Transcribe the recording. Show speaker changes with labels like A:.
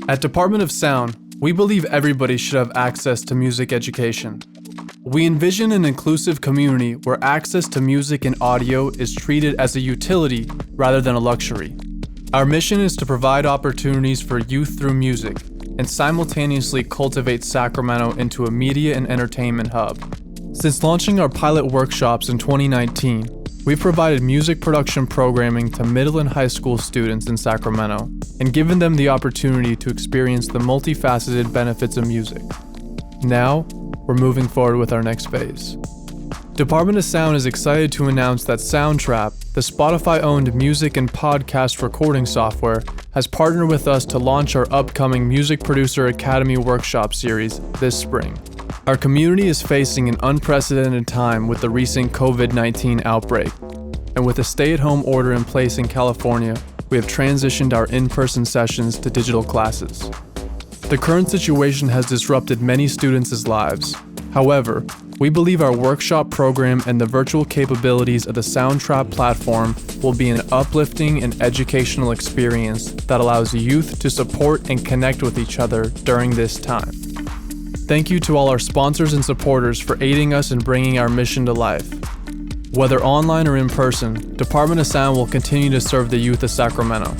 A: At Department of Sound, we believe everybody should have access to music education. We envision an inclusive community where access to music and audio is treated as a utility rather than a luxury. Our mission is to provide opportunities for youth through music and simultaneously cultivate Sacramento into a media and entertainment hub. Since launching our pilot workshops in 2019, we've provided music production programming to middle and high school students in Sacramento and given them the opportunity to experience the multifaceted benefits of music. Now, we're moving forward with our next phase. Department of Sound is excited to announce that Soundtrap, the Spotify-owned music and podcast recording software, has partnered with us to launch our upcoming Music Producer Academy workshop series this spring. Our community is facing an unprecedented time with the recent COVID-19 outbreak, and with a stay-at-home order in place in California, we have transitioned our in-person sessions to digital classes. The current situation has disrupted many students' lives. However, we believe our workshop program and the virtual capabilities of the Soundtrap platform will be an uplifting and educational experience that allows youth to support and connect with each other during this time. Thank you to all our sponsors and supporters for aiding us in bringing our mission to life. Whether online or in person, Department of Sound will continue to serve the youth of Sacramento.